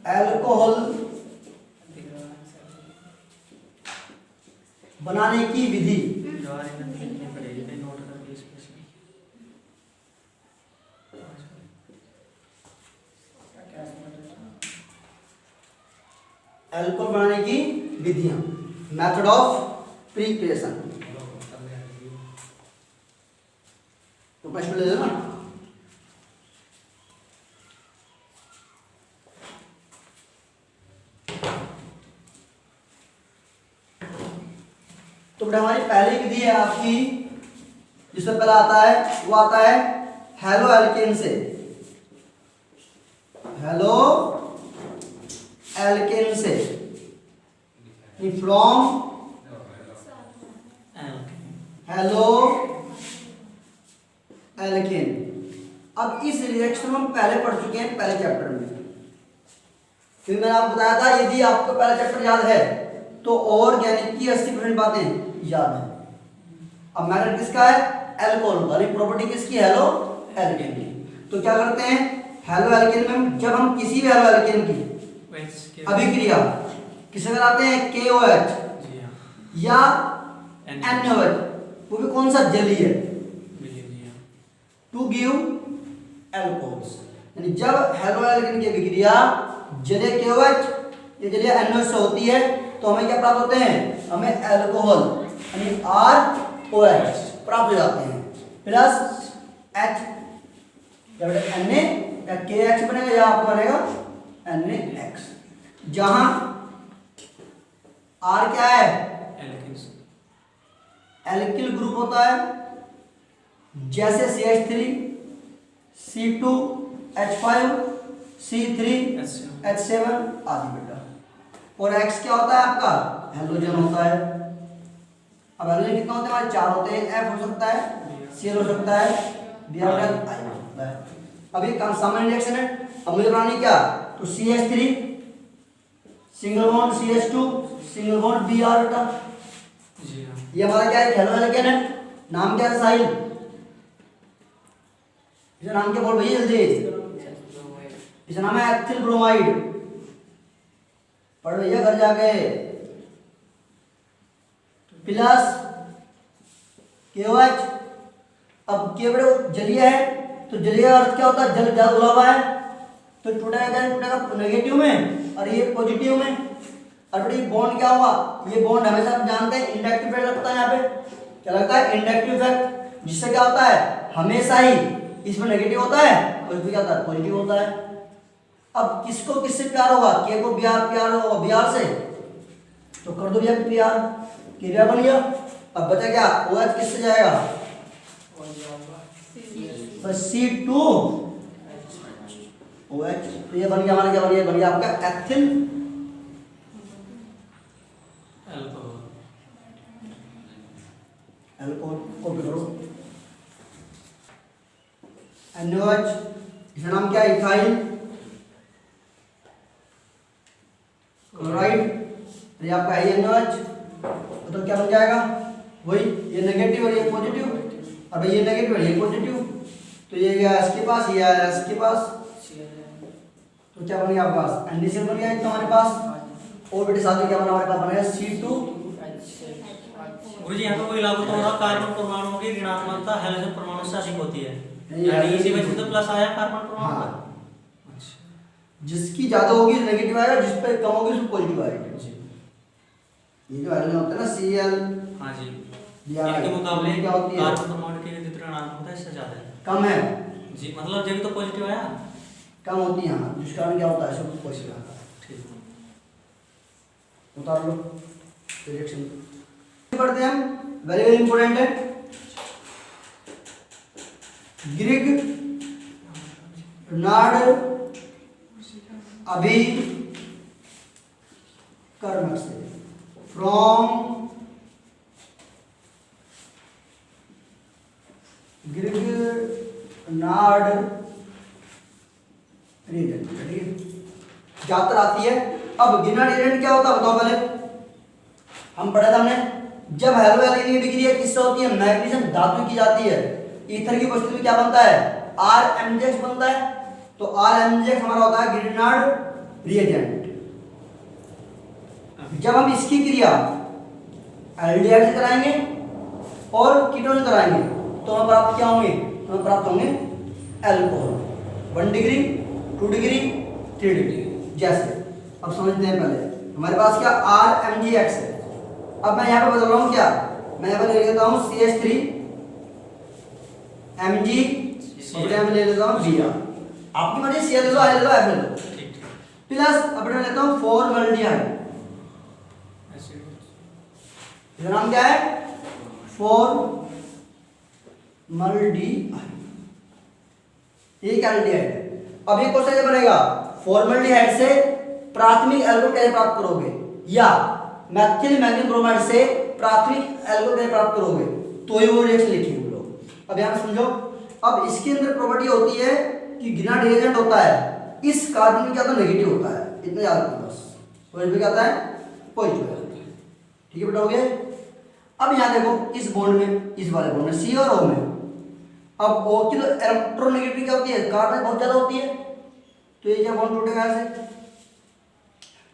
Alcohol बनाने की विधि। Alcohol बनाने की विधियां, मेथड ऑफ प्रिपरेशन। तो प्रश्न ले लेना। तो बेटा हमारी पहली विधि है आपकी, जिसमें पहला आता है वो आता है हेलो एल्केन से। हेलो एल्केन से, फ्रॉम हेलो एल्केन। अब इस रिएक्शन हम पहले पढ़ चुके हैं पहले चैप्टर में, क्योंकि मैंने आपको बताया था यदि आपको पहला चैप्टर याद है तो ऑर्गेनिक की 80% बातें याद है। अब मैटर किसका है? एल्कोहल का। प्रॉपर्टी किसकी? हेलो एल्केन की। तो क्या करते हैं हेलो एल्केन में, जब हम किसी भी हेलो एल्केन की अभिक्रिया किसे कराते हैं? KOH या NOH, वो भी कौन सा? जलीय, टू गिव एल्कोहल्स। यानी जब हेलो एल्केन की अभिक्रिया जलीय KOH या जलीय NOH से होती है तो हमें क्या प्राप्त होते हैं? हमें एल्कोहल यानी ROH प्राप्त हो जाते हैं, प्लस H या Na या KH बनेगा या आपका बनेगा NaX, जहां R क्या है? एल्किल ग्रुप होता है, जैसे CH3 C2H5 C3H7 आदि बेटा। और X क्या होता है आपका? हेलोजन होता है। अब हेलोजन कितना होते हैं हमारे? 4 होते हैं। F हो सकता है, Cl हो सकता है, Br हो सकता है। अब ये सामान्य रिएक्शन है। अब मुझे बनानी क्या? तो CH3 single bond CH2 single bond Br बेटा। ये हमारा क्या है? हेलो एल्केन है। नाम क्या है? साहिल। इसका नाम क्या बोल भैया जल्दी? इसका नाम है एथिल ब्रोमाइड। पढ़ भैया घर जाके। Plus KOH। अब केवल जलीय है तो जलीय अर्थ क्या होता है? जल ज्यादा घुला हुआ है तो टूटेगा नेगेटिव में और ये पॉजिटिव में। और बेटा बॉन्ड क्या हुआ? ये बॉन्ड हमेशा आप जानते हैं इंडक्टिव इफेक्ट लगता है। यहाँ पे क्या लगता है? इंडक्टिव इफेक्ट, जिससे क्या होता है हमेशा ही इसमें नेगेटिव होता है और इसमें क्या होता है? पॉजिटिव होता है। अब किसको किससे प्यार होगा? के को Br प्यार होगा Br से, तो कर दो भैया Br, Br बन गया। अब बचा क्या? OH किससे जाएगा? C2OH। तो ये बन गया हमारा, क्या बन गया? बन गया आपका एथिल अल्कोहल। कॉपी करो। NOH, इसका नाम क्या है? Ethyl chloride. तो ये आपका है NOH। तो क्या बन जाएगा? वही, ये नेगेटिव और ये पॉजिटिव। अब ये नेगेटिव और ये पॉजिटिव, तो ये गया इसके पास, ये आया इसके पास, तो क्या बन गया आपके पास? NaCl बन गया हमारे पास। और बेटे साथ में क्या बना हमारे पास? बनेगा C2। गुरुजी यहाँ पे कोई लागू तो होगा? कार्बन परमाणु की ऋणात्मकता हाइड्रोजन परमाणु से अधिक होती है, यानी इसी वजह से प्लस आया कार्बन परमाणु। हाँ, जिसकी ज्यादा होगी नेगेटिव आएगा, जिस पे कम होगी उसमें पॉजिटिव आएगा जी। ये जो हाइड्रोजन होता है ना Cl, हाँ जी, Br इनके मुकाबले क्या होती है? कार्बन परमाणु की विद्युत ऋणात्मकता इससे ज्यादा है, कम है जी। मतलब जब तो पॉजिटिव आया, कम होती है। हाँ, जिस कारण क्या होता है? सब पॉजिटिव आता है। ठीक, उतार लो रिएक्शन। पढ़ते हैं हम, वेरी वेरी इंपॉर्टेंट है। ग्रिग नाड अभिकर्मक से, फ्रॉम ग्रिग नाड रिएजेंट, ठीक है, जातर आती है। अब ग्रिग नाड रिएजेंट क्या होता है बताओ पहले। हम पढ़ा था हमने, जब हेलो एल्केन की अभिक्रिया किससे होती है? मैग्नीशियम धातु की जाती है। ईथर की उपस्थिति में क्या बनता है? RMgX बनता है। तो RMgX हमारा होता है ग्रिगनार्ड रिएजेंट। जब हम इसकी क्रिया एल्डिहाइड से कराएंगे और कीटोन से कराएंगे तो हमें प्राप्त क्या होंगे, हमें प्राप्त होंगे एल्कोहल। 1 degree, 2 degree, 3 degree. जैसे अब समझते हैं, पहले हमारे पास क्या RMgX है। अब मैं यहाँ पे बदल रहा हूँ क्या, मैं यहाँ पे ले लेता हूँ CH3 Mg और यहाँ पे ले लेता हूँ Br। आपकी मर्जी Cl ले लो, I ले लो, F ले लो। प्लस अपने लेता हूँ फॉर्मल्डिहाइड। इसका नाम क्या है, फॉर्मल्डिहाइड। ये क्या एल्डिहाइड है। अब ये क्वेश्चन ये बनेगा, फॉर्मल्डिहाइड से प्राथमिक एल्कोहल कैसे प्राप्त करोगे, या मैथिल मैग्नीशियम ब्रोमाइड से प्राथमिक एल्कोहल कैसे प्राप्त करोगे, तो ये वो रिएक्शन लिखी हम लोग। अब यहाँ समझो, अब इसके अंदर प्रॉपर्टी होती है कि गिना रिएजेंट होता है, इस कार्बन में क्या होता है, नेगेटिव होता है। इतना याद रखो बस, और इसमें क्या आता है, पॉजिटिव। ठीक है बेटा, हो गया। अब यहाँ देखो, इस बॉन्ड में, इस वाले बॉन्ड में C और O में, अब O की तो इलेक्ट्रोनेगेटिविटी क्या होती है, कार्बन बहुत ज्यादा होती है, तो ये क्या बॉन्ड टूटेगा ऐसे।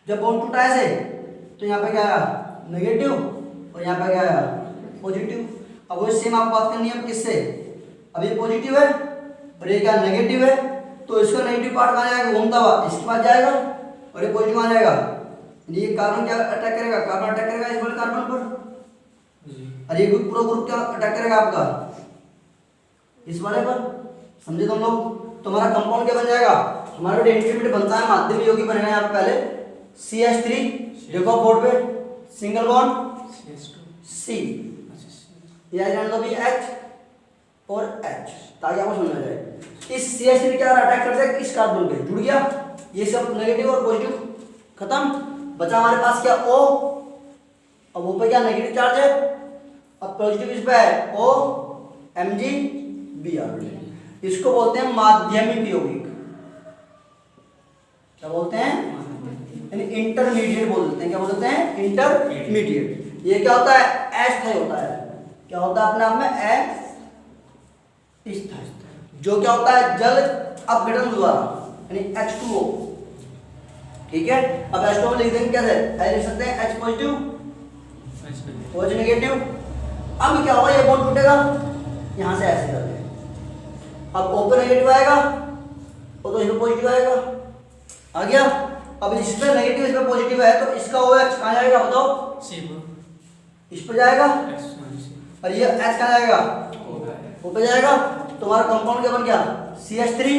जब बॉन्ड टूटा ऐसे तो यहाँ पे क्या आया, नेगेटिव, और यहाँ पे क्या आया, पॉजिटिव। अब वो सेम आपको बात करनी है किससे, अब ये पॉजिटिव है और ये क्या नेगेटिव है, तो इसका नेगेटिव पार्ट कहाँ जाएगा, घूमता हुआ इसके पास जाएगा, और ये पॉजिटिव कहाँ जाएगा, ये कार्बन क्या अटैक करेगा, कार्बन अटैक करेगा इस वाले कार्बन पर, और ये पूरा ग्रुप क्या अटैक करेगा आपका, इस वाले पर। समझे तुम लोग। तुम्हारा कंपाउंड क्या बन जाएगा, हमारा इंटरमीडिएट बनता है, माध्यमिक यौगिक बनेगा यहाँ पे पहले CH3, देखो बोर्ड पे, सिंगल बॉन्ड C, ये जान दो भी H और H, ताकि आपको समझ आ जाए। इस CH3 क्या अटैक कर जाएगा इस कार्बन पे, जुड़ गया, ये सब नेगेटिव और पॉजिटिव खत्म। बचा हमारे पास क्या O, अब O पे क्या नेगेटिव चार्ज है, अब पॉजिटिव इस पे है O MgBr। इसको बोलते हैं माध्यमिक यौगिक। क्या बोलते हैं, यानी इंटरमीडिएट बोलते हैं। क्या बोलते हैं, इंटरमीडिएट। ये क्या होता है, एस्थाई होता है। क्या होता है अपने आप में, एस्थाई, जो क्या होता है, जल अपघटन द्वारा, यानी H2O। ठीक है, अब H2O में लिख देंगे कैसे, लिख सकते हैं H पॉजिटिव, OH नेगेटिव। अब क्या होगा, ये बॉन्ड टूटेगा, यहां से ऐसे कर देंगे, अब O पे नेगेटिव आएगा और तो इसमें पॉजिटिव आएगा, आ गया। अब इसमें नेगेटिव इसमें पॉजिटिव है, तो इसका OH कहां जाएगा बताओ, इस पे जाएगा, और ये H कहां जाएगा, O पे जाएगा। तुम्हारा कंपाउंड क्या बन गया, CH3।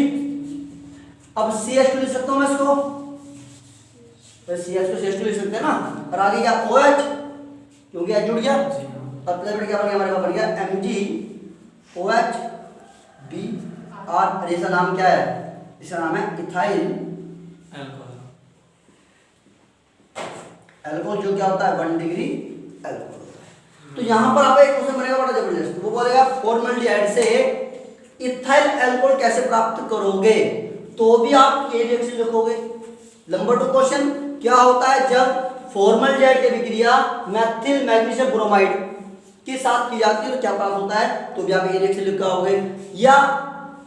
अब CH2 लिख सकता हूं मैं इसको, तो CH को CH2 लिख सकते हैं ना, और आगे क्या OH, क्योंकि H जुड़ गया, तब क्या बन गया हमारे पास, बन गया MgOH Br। इसका नाम क्या है, इसका नाम है इथाइल अल्कोहल, जो क्या होता है 1 डिग्री अल्कोहल। तो यहां पर आपका एक क्वेश्चन बनेगा बड़ा जबरदस्त, वो बोलेगा फॉर्मल्डिहाइड से इथाइल अल्कोहल कैसे प्राप्त करोगे, तो भी आप ये रिएक्शन लिखोगे। नंबर 2 क्वेश्चन, क्या होता है जब फॉर्मल्डिहाइड की विक्रिया मैथिल मैग्नीशियम ब्रोमाइड के साथ की जाती है तो क्या प्राप्त होता है, तो भी आप ये रिएक्शन लिख पाओगे। या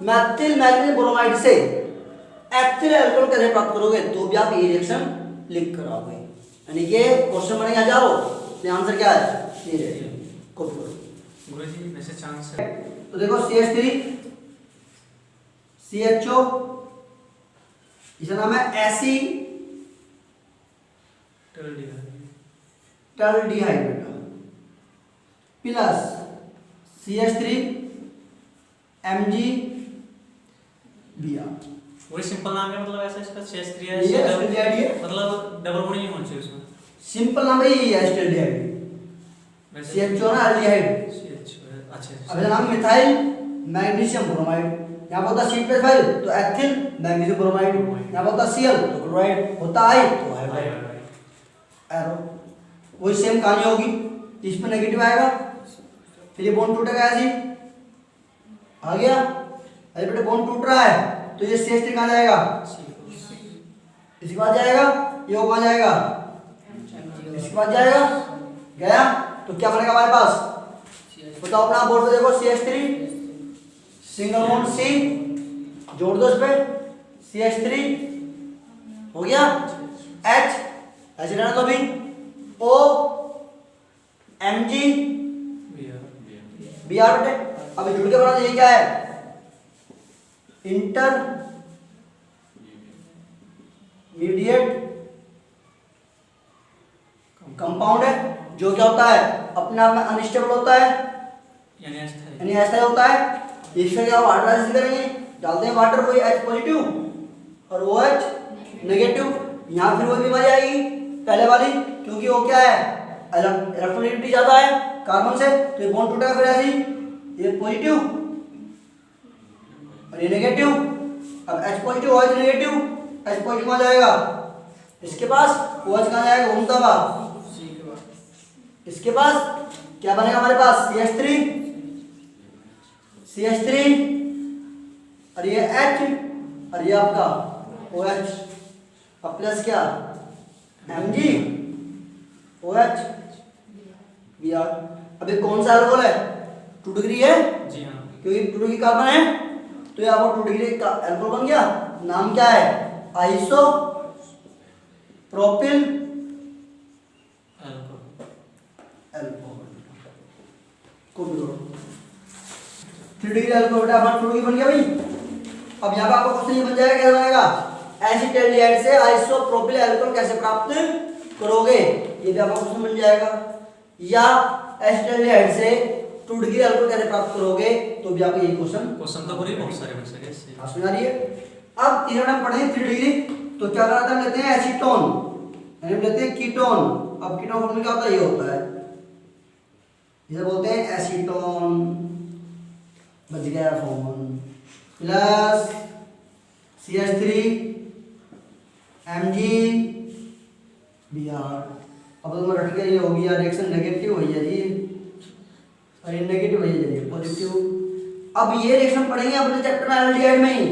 मैथिल मैग्नीशियम ब्रोमाइड से एथिल अल्कोहल कैसे प्राप्त करोगे, तो भी आप ये रिएक्शन लिख कर आओगे। यानी कि क्वेश्चन बनेगा हजारों, आंसर क्या है, ये रिएक्शन कॉपी करो गुरुजी। वैसे चांस है तो देखो CH3 CHO, इसका नाम है एसीटल्डिहाइड बेटा, प्लस CH3 MgBr। वही सिंपल नाम है, मतलब ऐसा इसका CH3 है, ये एसिटल्डिहाइड है, मतलब डबल बॉन्ड नहीं होना चाहिए उसमें, सिंपल नाम है ये एसिटल्डिहाइड। CHO ना एल्डिहाइड, अच्छा। अब इसका नाम मिथाइल मैग्नीशियम ब्रोमाइड। यहाँ होता C पे फाइल तो एथिल मैग्नीशियम ब्रोमाइड, यहाँ होता Cl तो क्लोराइड, होता I तो हाइड्राइड एरो। वही सेम कहानी होगी, इसमें नेगेटिव आएगा, फिर ये बॉन्ड टूटेगा ऐसे, आ गया। अरे बेटे बॉन्ड टूट रहा है तो ये CH3 कहाँ जाएगा, इसके बाद जाएगा, ये कहाँ जाएगा, इसके बाद जाएगा, गया। तो क्या बनेगा हमारे पास, बताओ अपना बोर्ड पे देखो, CH3 सिंगल बॉन्ड C, जोड़ दो इस पे CH3 हो गया। H ऐसे रहना तो भी O Mg Br बेटे। अब जुड़ के बना ये क्या है, इंटरमीडिएट कंपाउंड है, जो क्या होता है अपने आप में अनस्टेबल होता है यानी ऐसा होता है। इसका क्या वाटर करेंगे, डालते हैं वाटर, वही H पॉजिटिव और OH नेगेटिव। यहाँ फिर वही बीमारी आएगी पहले वाली, क्योंकि वो क्या है इलेक्ट्रोनेगेटिविटी ज्यादा है कार्बन से, तो ये बॉन्ड टूटेगा फिर ऐसे ही, ये पॉजिटिव और ये नेगेटिव। अब H positive OH negative, H positive आ जाएगा इसके पास, OH कहाँ जाएगा घूमता हुआ, इसके पास क्या बनेगा हमारे पास CH3 और ये H और ये आपका OH, अब प्लस क्या MgOH Br। अब ये कौन सा अल्कोहल है, 2 डिग्री है जी हाँ। क्योंकि 2 डिग्री कार्बन है, तो यहाँ पर 2 डिग्री का अल्कोहल बन गया। नाम क्या है, आइसोप्रोपिल अल्कोहल। कॉपी करो 3 डिग्री अल्कोहल बेटा हमारा 2 डिग्री बन गया भाई। अब यहाँ पे आपको क्वेश्चन ये बन जाएगा, क्या बनेगा, एसिटाल्डिहाइड से आइसोप्रोपिल अल्कोहल कैसे प्राप्त करोगे, ये भी आपका क्वेश्चन बन जाएगा। या एसिटाल्डिहाइड से 2 डिग्री अल्कोहल कैसे प्राप्त करोगे, तो भी आपको ये क्वेश्चन तो पूरी बहुत सारे बन सके इससे। समझ आ रही है। अब तीसरा हम पढ़ेंगे 3 डिग्री, तो क्या करना था, हम लेते हैं एसीटोन यानी हम लेते हैं कीटोन। अब कीटोन फॉर्मूला क्या होता है, ये होता है, इसे बोलते हैं एसीटोन, बच गया फॉर्मूला प्लस CH3 MgBr। अब तो मैं रट के ये हो गया रिएक्शन नेगेटिव हुई है जी, और ये नेगेटिव हुई है जी पॉजिटिव। अब ये रिएक्शन पढ़ेंगे अपने चैप्टर में एल्डिहाइड में ही,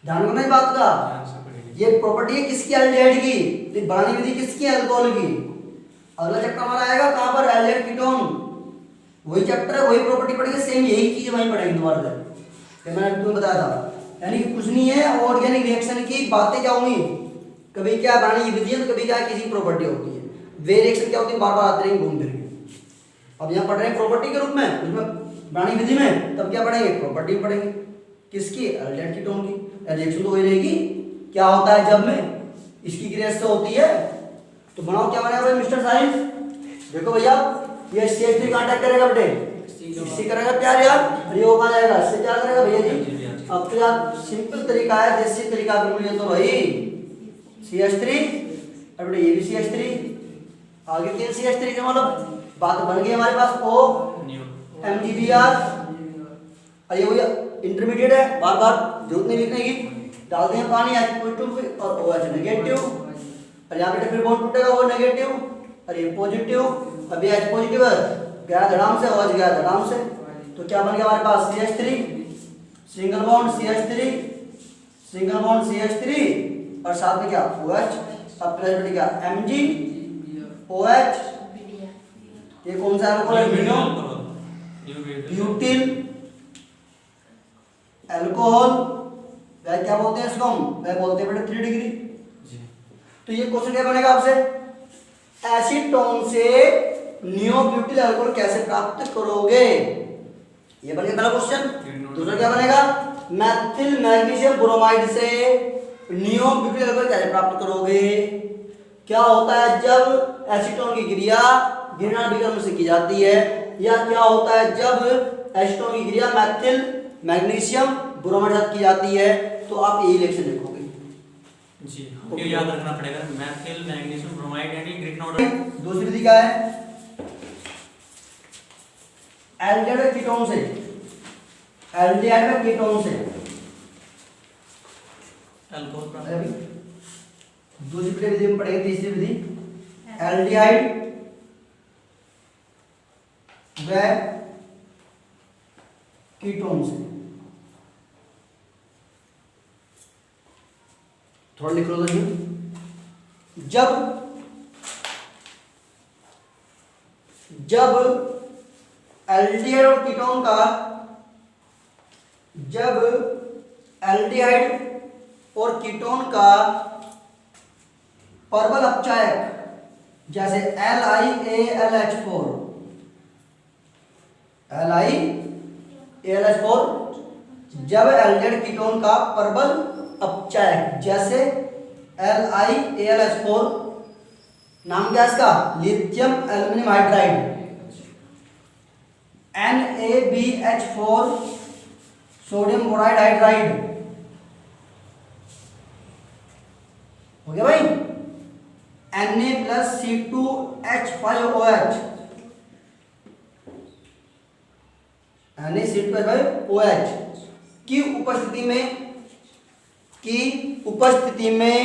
ध्यान रखना इस बात का। ये प्रॉपर्टी है किसकी, एल्डिहाइड की, तो बनानी विधि किसकी, अल्कोहल की। अगला चैप्टर हमारा आएगा कहां पर, एल्डिहाइड कीटोन, वही चैप्टर है, वही प्रॉपर्टी पढ़ेंगे, सेम यही चीज वहीं पढ़ेंगे दोबारा से, मैंने तुम्हें बताया था। यानी कि कुछ नहीं है, ऑर्गेनिक रिएक्शन की बातें क्या होंगी, कभी क्या बनानी विधि है तो कभी क्या किसी प्रॉपर्टी होती है, वे रिएक्शन क्या होती है बार बार आते रहेंगे घूम फिर के। अब यहाँ पढ़ रहे हैं प्रॉपर्टी के रूप में, उसमें बनानी विधि में, तब क्या पढ़ेंगे, प्रॉपर्टी पढ़ेंगे किसकी, एल्डिहाइड कीटोन की। रिएक्शन तो वही रहेगी, क्या होता है जब में इसकी क्रिया से होती है, तो बनाओ क्या बनेगा भाई मिस्टर साइंस। देखो भैया ये CH3 कांटेक्ट करेगा बेटे, इससे करेगा प्यार यार, ये हो कहां जाएगा, इससे क्या करेगा भैया जी। अब तो यार सिंपल तरीका है, देसी तरीका बिल्कुल, ये तो भाई CH3 और बेटे ये भी CH3, आगे 3 CH3 का मतलब बात बन गई हमारे पास O MgBr, और ये भैया इंटरमीडिएट है, बार बार जरूरत नहीं लिखने की, डालते हैं पानी H पॉजिटिव और OH नेगेटिव, और यहाँ पे फिर बॉन्ड टूटेगा, वो नेगेटिव और ये पॉजिटिव। अभी H पॉजिटिव है, गया धड़ाम से, OH गया धड़ाम से, तो क्या बन गया हमारे पास CH3 single bond CH3 single bond CH3 और साथ में क्या OH, अब प्लस बेटे क्या MgOH। ये कौन सा अल्कोहल है, ब्यूटिल अल्कोहल, वह क्या बोलते हैं इसको, हम वह बोलते हैं बेटे 3 डिग्री। तो ये क्वेश्चन क्या बनेगा आपसे, एसीटोन से नियोब्यूटिल अल्कोहल कैसे प्राप्त करोगे, ये बनेगा पहला क्वेश्चन। दूसरा क्या बनेगा, मेथिल मैग्नीशियम ब्रोमाइड से नियोब्यूटिल अल्कोहल कैसे प्राप्त करोगे। क्या होता है जब एसीटोन की क्रिया गिरना विक्रम से की जाती है, या क्या होता है जब एसीटोन की क्रिया मेथिल मैग्नीशियम ब्रोमाइड साथ की जाती है, तो आप यही रिएक्शन लिखोगे जी। ये याद रखना पड़ेगा, मेथिल मैग्नीशियम ब्रोमाइड यानी ग्रीक नोट। दूसरी विधि क्या है, एल्डिहाइड कीटोन से, एल्डिहाइड कीटोन से अल्कोहल। दूसरी विधि में पढ़ेंगे, तीसरी विधि एल्डिहाइड व कीटोन से। थोड़ा लिख लो तो जब एल्डिहाइड और कीटोन का, जब एल्डिहाइड और कीटोन का परबल अपचायक जैसे LiAlH4, LiAlH4 जब एल्डिहाइड कीटोन का परबल अपचायक जैसे LiAlH4, नाम क्या है इसका, lithium aluminium hydride, NaBH4 sodium boride hydride, हो गया भाई, Na+C2H5OH, Na+C2H5OH की उपस्थिति में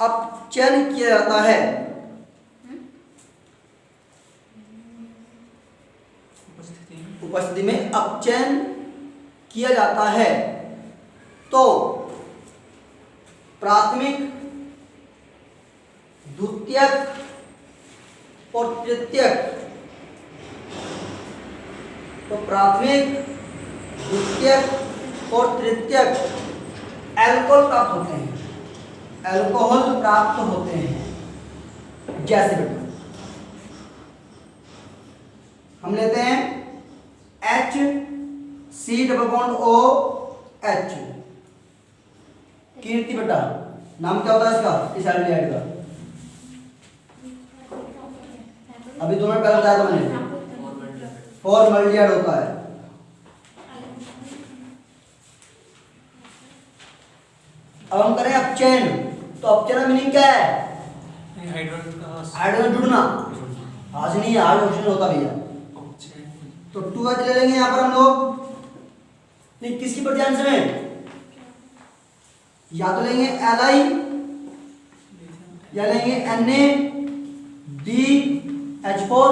अपचयन किया जाता है। उपस्थिति में अपचयन किया जाता है तो प्राथमिक, द्वितीयक और तृतीयक, तो प्राथमिक, द्वितीयक और तृतीयक अल्कोहल प्राप्त होते हैं, अल्कोहल प्राप्त होते हैं। जैसे बेटा हम लेते हैं HC≡OH, कीर्ति बेटा, नाम क्या होता है इसका, इस एल्डिहाइड का, अभी दोनों पहले बताया था मैंने, फॉर्मल्डिहाइड होता है। अब हम करें अपचयन, तो अपचयन मीनिंग क्या है, हाइड्रोजन जुड़ना, आज नहीं है, आज ऑप्शन होता भैया। तो 2H ले लेंगे यहां पर हम लोग, नहीं किसकी पर ध्यान से में, या तो लेंगे Li या लेंगे NaBH4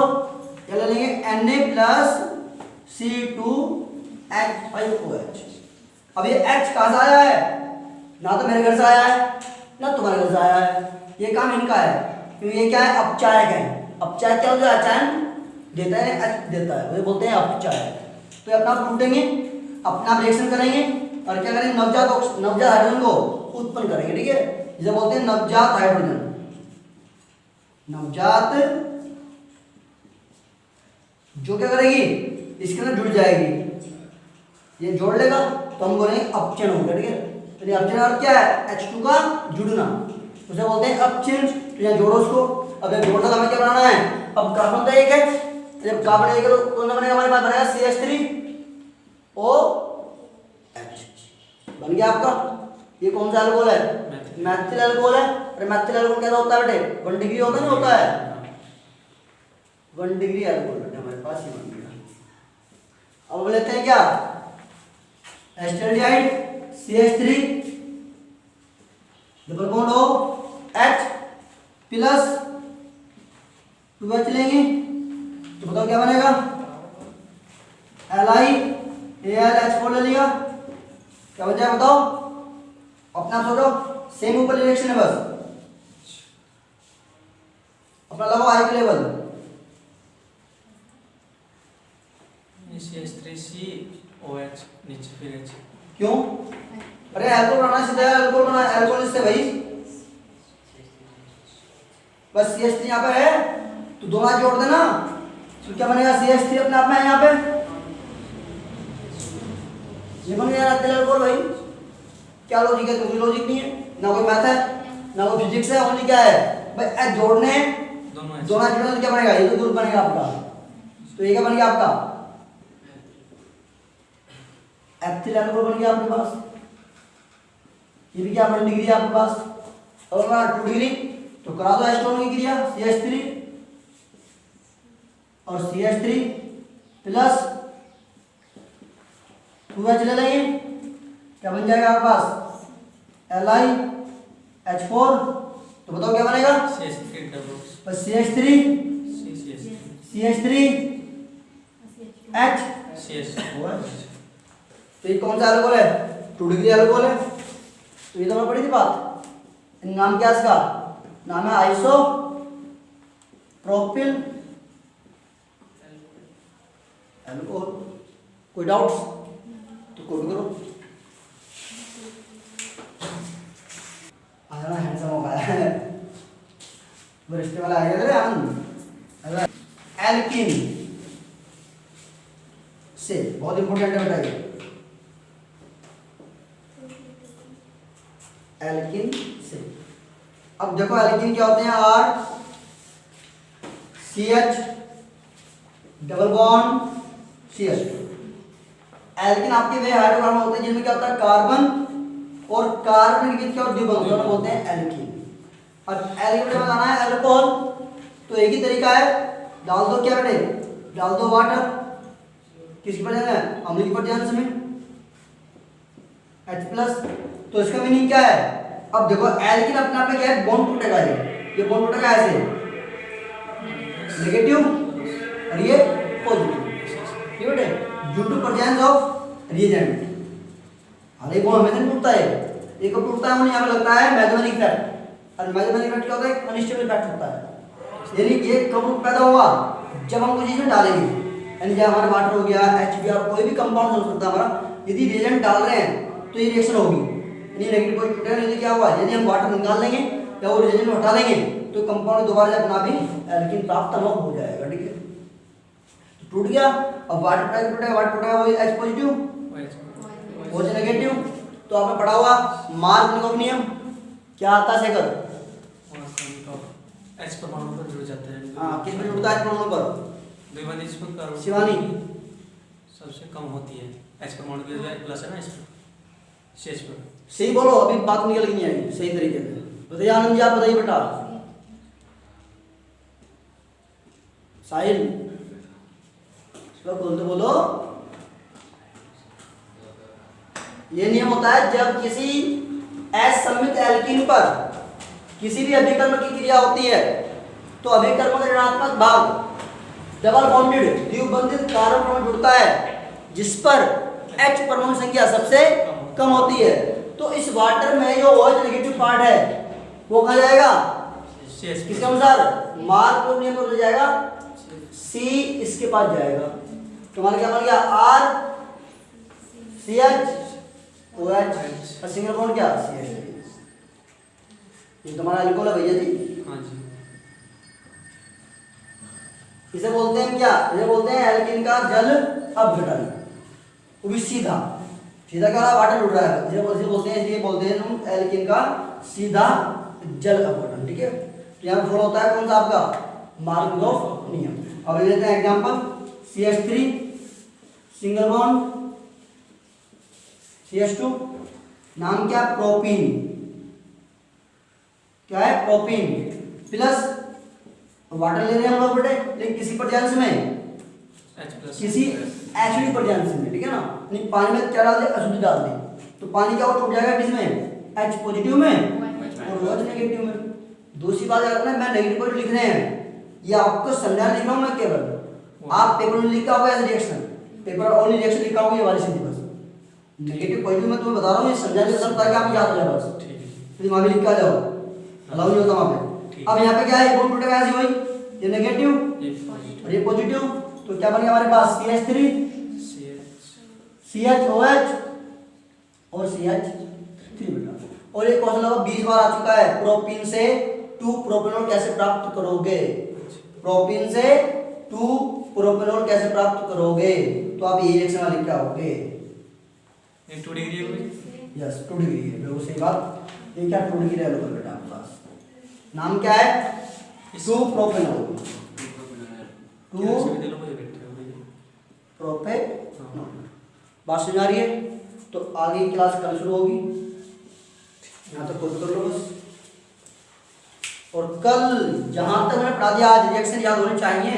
या ले लेंगे Na+C2H5OH। अब ये H कहां से आया है, ना तो मेरे घर से आया है ना तुम्हारे घर से आया है, ये काम इनका है, क्योंकि ये क्या है, अपचायक है। अपचायक क्या होता है, अचायन देता है, H देता है, वो बोलते हैं अपचायक। तो अपना फूटेंगे, अपना रिएक्शन करेंगे और क्या करेंगे, नवजात हाइड्रोजन को उत्पन्न करेंगे, ठीक है, जिसे बोलते हैं नवजात हाइड्रोजन। नवजात जो क्या करेगी, इसके अंदर जुड़ जाएगी, ये जोड़ लेगा तो हम बोलेंगे अपचयन होगा, ठीक है। तो ये अपचयन अर्थ क्या है, H2 का जुड़ना, उसे बोलते हैं अपचयन। तो यहाँ जोड़ो उसको, अब ये जोड़कर हमें क्या बनाना है, अब कार्बन तो एक है, जब कार्बन एक है तो कौन सा बनेगा, हमारे पास बनेगा CH3OH, बन गया आपका। ये कौन सा अल्कोहल है, मैथिल अल्कोहल है। अरे मैथिल अल्कोहल कैसा होता है बेटे, 1 डिग्री होता नहीं होता है, 1 डिग्री अल्कोहल बेटे हमारे पास ही बन गया। अब लेते हैं क्या, acetaldehyde CH3 double bond OH plus 2H लेंगे तो बताओ क्या बनेगा, LiAlH4 ले लिया, क्या बन जाएगा बताओ, अपना सोचो, सेम ऊपर रिएक्शन है बस, अपना लगाओ आई के लेवल, CH3COH नीचे फिर H, क्यों, अरे अल्कोहल बनाना सीधा, अल्कोहल बना, अल्कोहल इससे भाई, बस CH3 यहाँ पे है तो दोनों हाथ जोड़ देना, तो क्या बनेगा, CH3 अपने आप में है यहाँ पे, ये बन गया अल्कोहल भाई। क्या लॉजिक है, कोई लॉजिक नहीं है, ना कोई मैथ है ना कोई फिजिक्स है, ओनली क्या है भाई, एच जोड़ने, दोनों जोड़ने तो क्या बनेगा, ये तो ग्रुप बनेगा आपका, तो ये क्या बन गया आपका, एथिल अल्कोहल बन गया आपके पास। ये भी क्या 1 डिग्री है आपके पास, और 2 डिग्री तो करा दो एस्टोन की क्रिया, CH3 और CH3 प्लस 2H ले लेंगे, क्या बन जाएगा आपके पास, LiH4, तो बताओ क्या बनेगा, बस CH3H, तो ये कौन सा अल्कोहल है, 2 डिग्री अल्कोहल है। तो ये तो हमें पड़ी थी बात, नाम क्या है इसका, नाम है आइसोप्रोपिल अल्कोहल। कोई डाउट्स तो कोई करो। इसके वाला आएगा रे आनंद। एल्किन से बहुत इंपॉर्टेंट है बताइए, एल्किन से। अब देखो एल्किन क्या होते हैं, R C H double bond C H. Alkene आपके वे हाइड्रोकार्बन होते हैं जिनमें क्या होता है, कार्बन और कार्बन के क्या द्विबंध दोनों बोलते हैं एल्किन। और एल्किन में बनाना है अल्कोहल, तो एक ही तरीका है, डाल दो क्या बेटे, डाल दो वाटर, किसकी पर जाना है, अम्ल की पर जाना में H+। तो इसका मीनिंग क्या है, अब देखो एल्किन अपने आप में क्या है, बॉन्ड टूटेगा, ये बॉन्ड टूटेगा ऐसे, नेगेटिव और ये पॉजिटिव, ठीक है बेटे, due to presence of reagent. हर एक बॉन्ड हमेशा टूटता है, एक को टूटता है वो यहाँ पे लगता है मैग्नेटिक इफेक्ट, और मैग्नेटिक इफेक्ट क्या होता है, अनस्टेबल इफेक्ट होता है। यानी ये कब पैदा हुआ, जब हम कोई चीज में डालेंगे, यानी जब हमारा वाटर हो गया, HBr, कोई भी कंपाउंड हो सकता है हमारा, यदि रिएजेंट डाल रहे हैं तो ये रिएक्शन होगी, यानी नेगेटिव पॉइंट टूटेगा। यदि क्या हुआ, यदि हम वाटर निकाल लेंगे या वो रिएजेंट हटा देंगे तो कंपाउंड दोबारा अपना भी एल्किन प्राप्त न हो जाएगा, ठीक है। तो टूट गया, अब वाटर टूटेगा, वाटर टूटेगा वही H पॉजिटिव OH नेगेटिव। तो आपने पढ़ा हुआ मार्कनिकोव नियम, क्या आता है शेखर, H परमाणु पर जुड़ जाते हैं। हाँ, किस पर जुड़ता है परमाणु पर, द्विबंधी जिसमें कार्बन शिवानी सबसे कम होती है, H परमाणु के लिए प्लस है ना, इस पर शेष पर। सही बोलो, अभी बात निकल के नहीं आई सही तरीके से, बताइए आनंद जी, आप बताइए बेटा। साहिल बोल तो बोलो। ये नियम होता है जब किसी असममित एल्कीन पर किसी भी अभिकर्म की क्रिया होती है तो अभिकर्म का ऋणात्मक भाग डबल बॉन्डेड द्विबंधित कार्बन परमाणु जुड़ता है जिस पर H परमाणु संख्या सबसे कम होती है। तो इस वाटर में जो OH नेगेटिव पार्ट है वो कहाँ जाएगा, किसके अनुसार, मार्कओव नियम पर जाएगा, C इसके पास जाएगा। तुम्हारा क्या बन गया, R CH OH और सिंगल बॉन्ड क्या CH। ये तुम्हारा अल्कोहल है भैया जी। हाँ जी। इसे बोलते हैं क्या, इसे बोलते हैं एल्किन का जल अपघटन, वो भी सीधा सीधा क्या रहा, वाटर उड़ रहा है, इसे बोलते हैं, इसलिए बोलते हैं हम एल्किन का सीधा जल अपघटन, ठीक है। तो यहाँ फॉलो होता है कौन सा आपका, मार्कओव नियम। अब लेते हैं example, CH3 single bond CH2, नाम क्या, प्रोपीन, क्या है, प्रोपीन, प्लस वाटर ले रहे हैं हम लोग बेटे, लेकिन किसी पर्यायांश में, किसी एसिडिक पर्यायांश में, ठीक है ना। नहीं पानी में क्या डाल दे, अशुद्ध डाल दे, तो पानी क्या हो, टूट जाएगा किसमें, H पॉजिटिव में और OH नेगेटिव में। दूसरी बात याद रखना, मैं नेगेटिव पॉइंट लिख रहे हैं, ये आपको संज्ञान लिख रहा हूं मैं केवल, आप पेपर में लिखा होगा as reaction, paper only reaction लिखा होगा ये वाली सीधी, बस नेगेटिव पॉइंट में तुम्हें बता रहा हूं, ये संज्ञान लिख सकता है कि आप याद हो जाए बस, ठीक है। दिमाग में लिख के जाओ, अलाउ नहीं होता वहां पे। अब यहाँ पे क्या है, बॉन्ड टूटेगा ऐसे वही, ये नेगेटिव और ये पॉजिटिव, तो क्या बन गया हमारे पास, CH3 CHOH और CH3 बेटा। और एक क्वेश्चन लगभग 20 बार आ चुका है, प्रोपीन से 2 प्रोपेनॉल कैसे प्राप्त करोगे, प्रोपीन से 2 प्रोपेनॉल कैसे प्राप्त करोगे, तो आप ये रिएक्शन वाले क्या होगे, 2 डिग्री होगी, यस 2 डिग्री है, बिल्कुल सही बात। ये क्या 2 डिग्री है लोकल बेटा आपके पास, नाम क्या है, 2 प्रोपेनॉल, 2 प्रोपेनॉल। बात समझ आ रही है, तो आगे की क्लास कल शुरू होगी, यहाँ तक कोई कर लो बस। और कल जहां तक मैंने पढ़ा दिया, आज रिएक्शन याद होने चाहिए।